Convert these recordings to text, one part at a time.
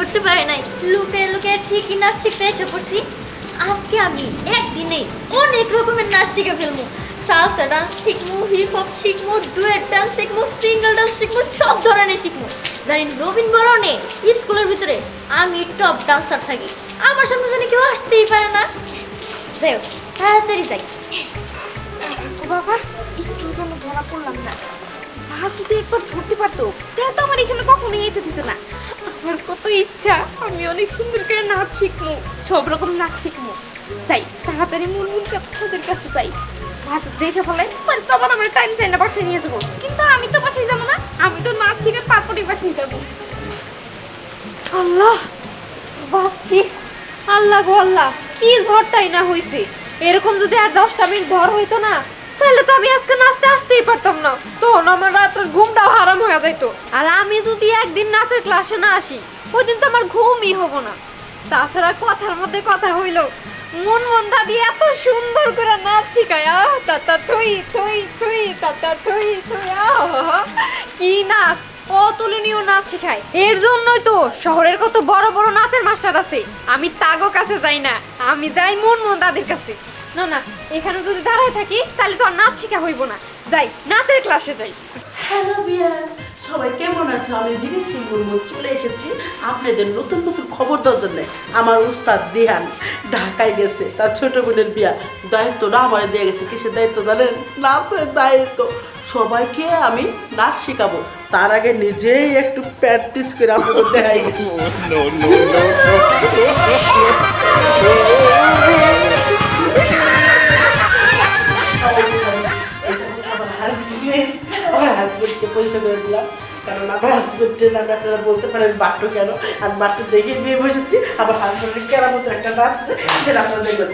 করতে পারে নাই, লুকে লুকে ঠিকই নাচ শিখতে এসে পড়ছি। আজকে আমি একদিনেই অনেক রকমের নাচ শিখে ফেলবো। সালসা ডান্স শিখবো, হিপ হপ শিখবো, ডুয়েট ডান্স শিখবো, সিঙ্গেল ডান্স শিখবো, সব ধরনের শিখবো। জানি রবীন বরণে স্কুলের ভিতরে আমি টপ ডান্সার থাকি, আমার সামনে জানি কেউ আসতেই পারে না। যাই হোক, তাড়াতাড়ি যাই। ও বাবা, একটু যেন ধরা পড়লাম না। মা যদি একবার ধরতে পারতো তাহলে তো আমার এখানে কখনোই যেতে দিত না। আমার কত ইচ্ছা আমি অনেক সুন্দর করে নাচ শিখবো, সব রকম নাচ শিখবো। তাই তাড়াতাড়ি মুনমুন ওদের কাছে যাই। মা তো দেখে ফেলে তো আবার আমার টাইম টাইম বাসায় নিয়ে যাবো, কিন্তু আমি তো বাসায় যাবো না, আমি তো নাচ শিখে তারপরেই বাসায় যাবো। আল্লাহ বাচ্চি, আল্লাহ গো আল্লাহ, কি ঝড়টাই না হয়েছে। এরকম যদি আর 10টা মিনিট ঝড় হইতো না তাহলে তো আমি আজকে নাচতে আসতেই পারতাম না, তখন আমার রাতের ঘুমটাও হারাম হয়ে যাইতো। আর আমি যদি একদিন নাচের ক্লাসে না আসি ওই দিন তো আমার ঘুমই হবো না। তাছাড়া কথার মধ্যে কথা হইল, মন দাদি এত সুন্দর করে নাচ শিখায়, তাতা থুই থুই থুই তাতা থুই থুই, কি নাচ, অতুলনীয় নাচ শেখায়। এর জন্যই তো শহরের কত বড় বড় নাচের মাস্টার আছে। আমি তাগো কাছে যাই না, আমি যাই মন দাদির কাছে। না না, এখানে যদি দাঁড়ায় থাকি তাহলে তো আর নাচ শেখা হইব না, যাই নাচের ক্লাসে যাই। হ্যালো বিয়ার, সবাই কেমন আছে? আমি বিদেশি মুরমুর চলে এসেছি আপনাদের নতুন নতুন খবর দেওয়ার জন্য। আমার উস্তাদ দিহান ঢাকায় গেছে, তার ছোট বোনের বিয়া, দায়িত্বটা আমার দিয়ে গেছে। কিসের দায়িত্ব জানেন? নাচের দায়িত্ব। সবাইকে আমি নাচ শেখাবো, তার আগে নিজেই একটু প্র্যাকটিস করে আপনাদের দেখাই গেছি। পয়সা করে দিলাম, কারণ আমার হাজবেন্ডের নামে আপনারা বলতে পারেন বাট্টু কেন, আর বাট্টু দেখে বিয়ে বসেছি। আমার হাজবেন্ডের কেরামতো একটা নাচ আছে, সেটা আপনারা দেখবেন।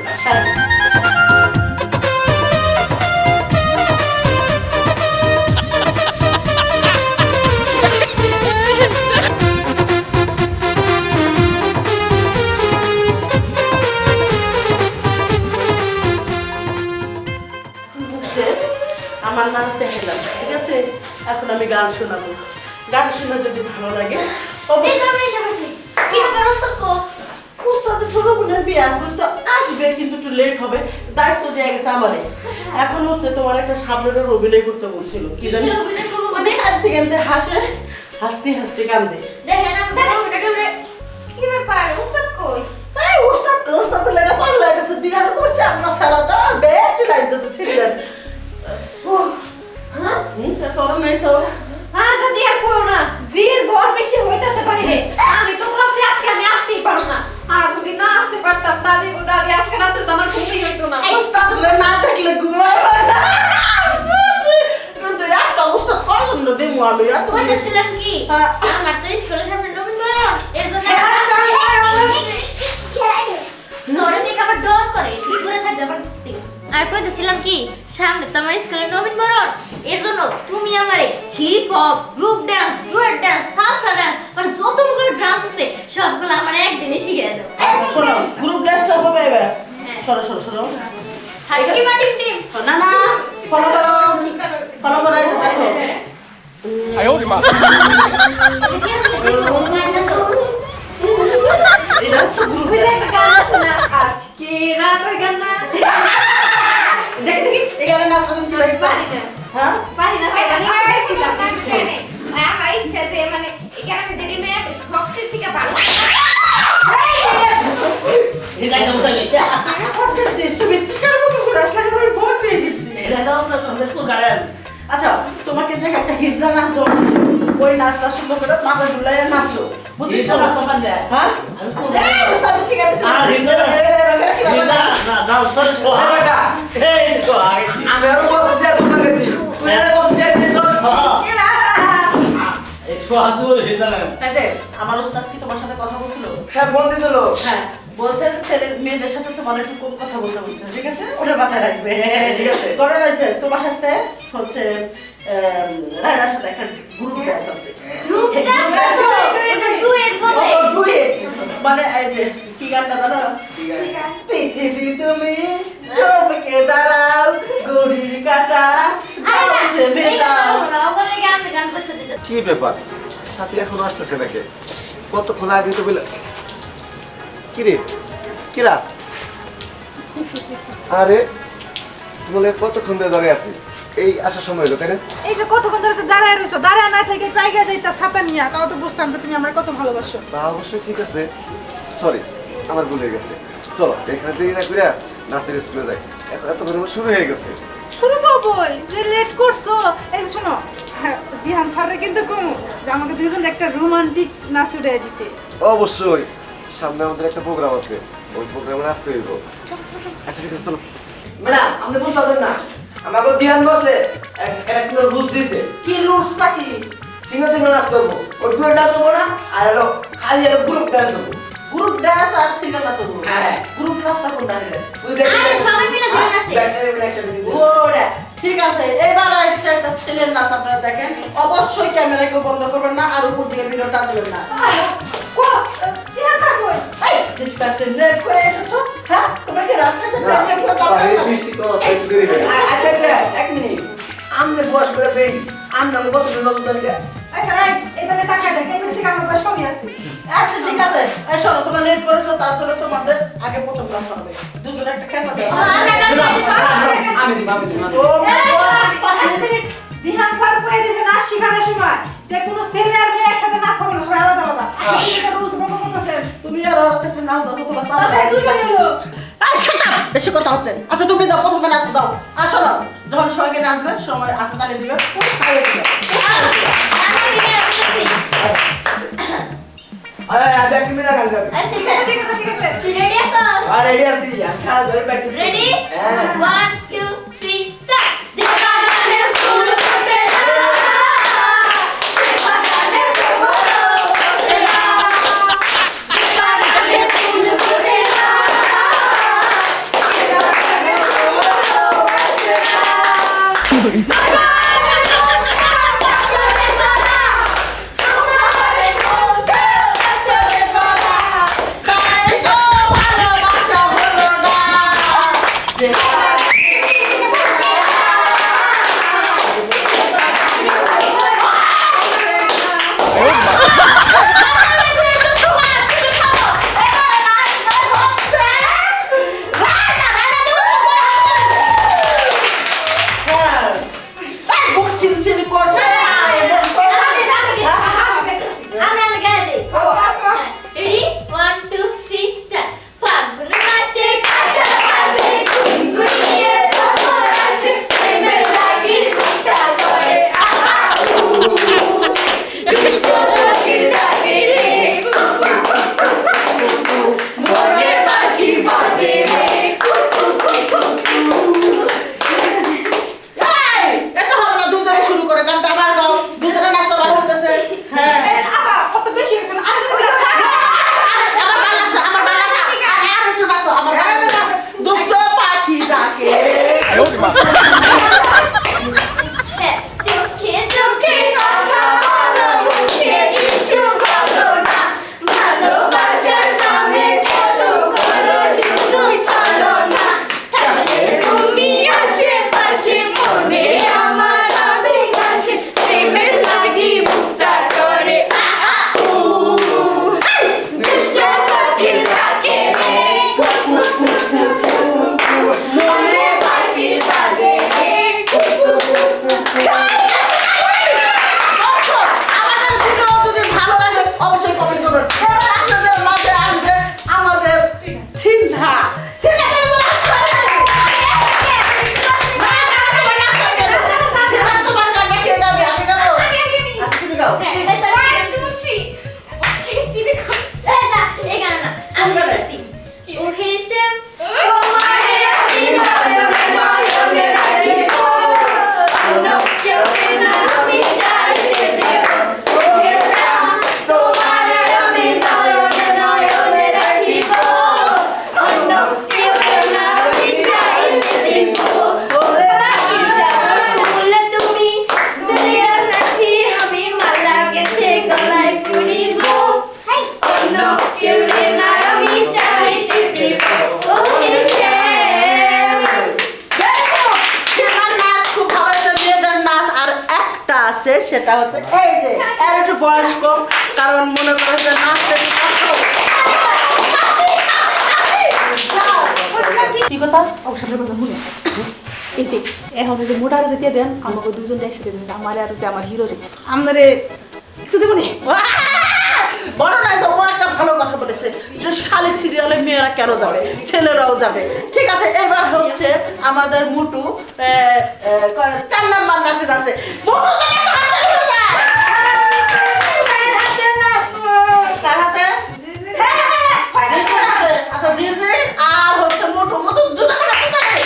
আমার নাচ দেখে যান, ঠিক আছে? এখন আমি গান শোনাবো, গান শুনে যদি ভালো লাগে ছোট বোনের বিয়ে এখন তো আসবে, কিন্তু একটু লেট হবে, দায়িত্ব দেওয়া গেছে আমারে। এখন হচ্ছে তোমার একটা সামনের অভিনয় করতে বলছিল, কি জানি কাঁদতে কাঁদতে হাসে, হাসতে হাসতে কান্দে। কি ব্যাপার, উস্তাদ কই? ওস্তাদ লেগে পাগল হয়ে গেছে, দিঘার করছে আমরা সারা তো বেশি লাগতেছে ছেলেদের। তোর নেই সব দাদি আর কইও না, যে ঝড় বৃষ্টি হইতাছে বাইরে, আমি তো ভাবছি আজকে আমি আসতেই পারবো না। আর যদি না আসতে পারতাম দাদি আজকে রাতে তো আমার ঘুমই হইতো না। ওস্তাদ না দেখলে ঘুমায় না, কিন্তু একটা ওস্তাদ করলাম না দেমু আমি এত বলতেছিলাম কি, আমার তো স্কুলের সামনে নবীন বরণ, এর জন্য ধরে দেখে আবার ডর করে, দূরে থাকতে আবার বুঝতে। আর কইতেছিলাম কি, সামনে তো আমার স্কুলের নবীন বরণ, এর জন্য তুমি আমারে hip hop, group dance, duet dance, salsa dance, মানে যতগুলো ডান্স আছে সবগুলো আমার একদিনে শিখিয়ে দাও। শোনো, গ্রুপ ডান্সটা হবে এবার। সরো সরো সরো, হাইটি মাটিং টিম। না না, ফলো করো, ফলো করো, দেখো। আয় ওরে মা, এটা হচ্ছে গ্রুপ আজকে রাত ওই গান না দেখতে কি এখানে নাচ করতে কি লাগছে? হ্যাঁ পারি না ভাই, আমি গেছিলাম এখানে। আমার ইচ্ছা যে মানে এখানে আমি দেরি মেয়ে আছে সবকিছু থেকে ভালো। এটা কেমন লাগে? আমি করতে দিস, তুমি চিকার মতো করে আসলে আমি ভয় পেয়ে গেছি। এটা দাও না, তুমি তো গাড়ি আনিস। আচ্ছা, তোমাকে যে একটা হিজা নাচ দাও, ওই নাচটা সুন্দর করে মাথা ঝুলাইয়া নাচো, বুঝছিস? হ্যাঁ আমি কোন ওস্তাদ শিখাইছি। আর হিজা না দাও সরে শো। এই তো আগে আমি আর বলছি আর কোন গেছি তুই আর বলছি আর কিছু এই সোহাদু হিজা না। আমার ওস্তাদ কি তোমার সাথে কথা বলছিল? হ্যাঁ বলতেছিল। হ্যাঁ, বলছে যে ছেলে মেয়েদের সাথে তোমার একটু কম কথা বলতে বলছে, ঠিক আছে? ওটা মাথায় রাখবে, ঠিক আছে? করে রয়েছে তোমার সাথে হচ্ছে রায়নার সাথে একটা গ্রুপ ডান্স আছে। গ্রুপ ডান্স তো ডুয়েট বলে। ও ডুয়েট মানে এই যে কি গানটা জানো? পৃথিবী তুমি চমকে দাঁড়াও, ঘড়ির কাঁটা চলতে মেলাও। বলে গান করতে দিতে। কি ব্যাপার, সাথী এখনো আসতেছে নাকি? কতক্ষণ আগে তো বলে কিরে কিরা আরে বলে কতক্ষণ ধরে দাঁড়িয়ে আছি এই আসার সময় হলো তাই না এই যে কতক্ষণ ধরে দাঁড়ায় রয়েছো, দাঁড়ায় না থেকে জায়গা যাইতা ছাতা নিয়ে, তাও তো বুঝতাম যে তুমি আমার কত ভালোবাসো। তা অবশ্যই ঠিক আছে সরি আমার ভুল হয়ে গেছে চলো এখানে দেরি না করে নাচের স্কুলে যাই এত করে শুরু হয়ে গেছে শুরু তো বই যে লেট করছো। এই যে শোনো, হ্যাঁ, বিহান স্যারে কিন্তু কম যে আমাকে দুজন একটা রোমান্টিক নাচ উড়িয়ে দিতে। অবশ্যই সামনে আমাদের একটা প্রোগ্রাম আছে ওই প্রোগ্রামে নাচতে হইব আচ্ছা ঠিক আছে চলো ম্যাডাম আপনি বুঝতে পারছেন না আমাকে ধ্যান বসে একটা রুলস দিয়েছে কি রুলসটা কি? সিঙ্গেল সিঙ্গেল নাচ করবো ওই টুয়েট ডান্স করবো না আর হলো খালি হলো গ্রুপ ডান্স করবো গ্রুপ ডান্স আর সিঙ্গেল নাচ করবো। হ্যাঁ। গ্রুপ নাচটা কোনটা রে? আরে সবাই মিলে জীবন আছে ওরে ঠিক আছে, এবার আইছে একটা ছেলের নাচ আপনারা দেখেন, অবশ্যই ক্যামেরাকে বন্ধ করবেন না আর উপর দিকে ভিডিওটা দিবেন না। কো বিহান স্যার কই? এই ডিসকাশন লেট করে এসেছো, হ্যাঁ? তোমরা কি রাস্তায় যে প্রেম করতে এই পারো? বৃষ্টি তো একটু দেরি হয়ে গেছে আচ্ছা আচ্ছা এক মিনিট আমনে বয়স করে বেরি আমনে আমি কত নতুন আছে আচ্ছা রাইট, এবারে তাকায় দেখ, এবারে থেকে আমার বয়স কমই আছে। আচ্ছা ঠিক আছে, এই শোনো তোমরা লেট করেছো, তারপরে তোমাদের আগে প্রথম ক্লাস হবে। দুজনে একটা ক্যাসা দেবো। আমরা কাছে আমি দিই ও পাঁচ মিনিট বিহান স্যার কয়ে দিয়েছে নাচ শেখানোর সময় যে কোনো ছেলে আর মেয়ে একসাথে নাচ হবে না, সবাই আলাদা আলাদা। এটা রুলস বন্ধ করতেছেন। তুমি আর ওর একটা নাচ দাও তো তোমার সামনে। দুজন এলো। আই শাট আপ, বেশি কথা হচ্ছে। আচ্ছা তুমি দাও, প্রথমে নাচ দাও। আর শোনো, যখন সবাইকে নাচবে সময় হাতে তালি দিবে, সাইড দিবে। আরে আমি এক মিনিট গান গাবি ঠিক আছে ঠিক আছে। তুই রেডি আছো? আর রেডি আছি আমি খেলা ধরে প্র্যাকটিস রেডি হ্যাঁ 1 2 3 স্টার্ট জিবাগানে ফুল ফুটে না জিবাগানে ফুল ফুটে না জিবাগানে ফুল ফুটে না জিবাগানে ফুল ফুটে না Ready? 1 2 3 start. Fagun mashe kacha mashe gungun যাচ্ছে সেটা হচ্ছে এই যে এর একটু বয়স কম, কারণ মনে করে যে নাচতে কি কথা অবসরের কথা শুনে এই যে এখন যে মোটার দিয়ে দেন আমাকে দুজন একসাথে দেন, আমার আর হচ্ছে আমার হিরো আমাদের কিছু দেবো নি বড় নয়, ও একটা ভালো কথা বলেছে যে শালি সিরিয়ালে মেয়েরা কেন যাবে, ছেলেরাও যাবে। ঠিক আছে, এবার হচ্ছে আমাদের মুটু 4 নাম্বার নাচে যাচ্ছে। মুটু কার হাতে? আচ্ছা জিজে আর হচ্ছে মুটু মুটু দুজনে হাতে থাকে।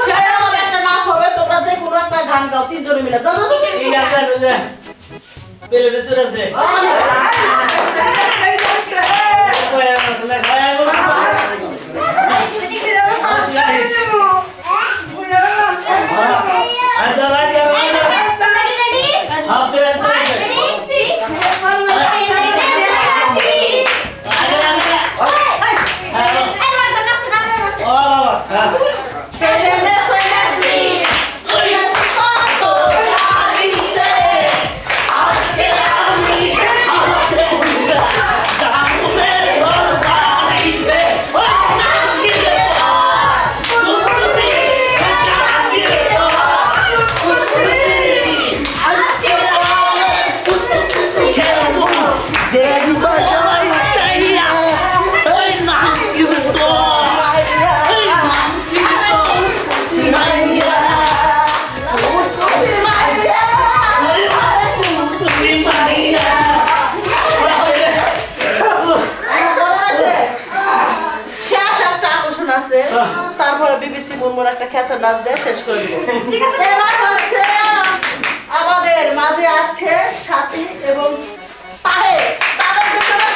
সেরকম একটা নাচ হবে, তোমরা যে কোনো একটা গান গাও 3 জনে মিলে। যাও যাও এই গানটা পেলে চলেছে তারপরে বিবিসি মুরমুর একটা খেসা ডান্স দিয়ে শেষ করে দিব। ঠিক আছে, এবার হচ্ছে আমাদের মাঝে আছে সাথী এবং পায়ে, তাদের ভিতরে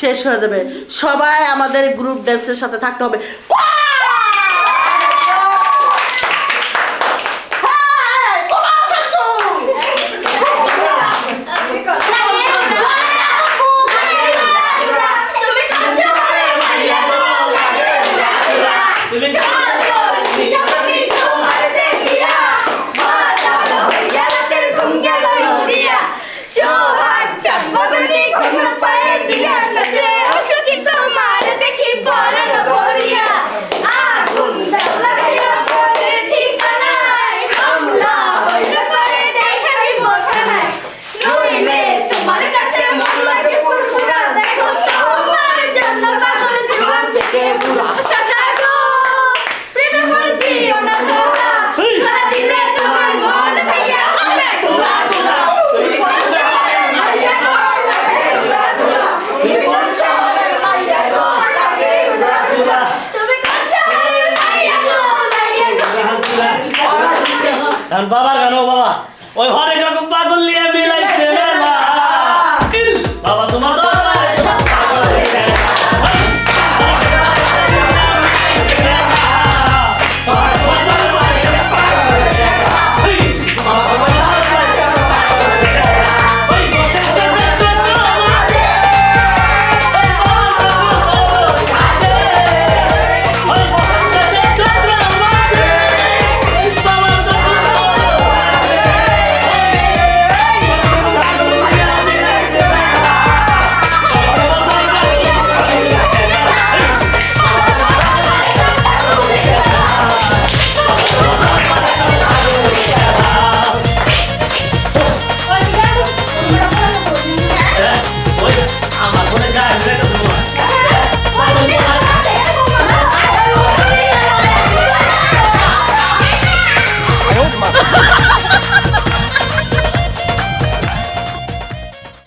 শেষ হয়ে যাবে। সবাই আমাদের গ্রুপ ড্যান্সের সাথে থাকতে হবে। বাবার গান, ও বাবা ওই হরেক রকম পাগল নিয়ে মিলাই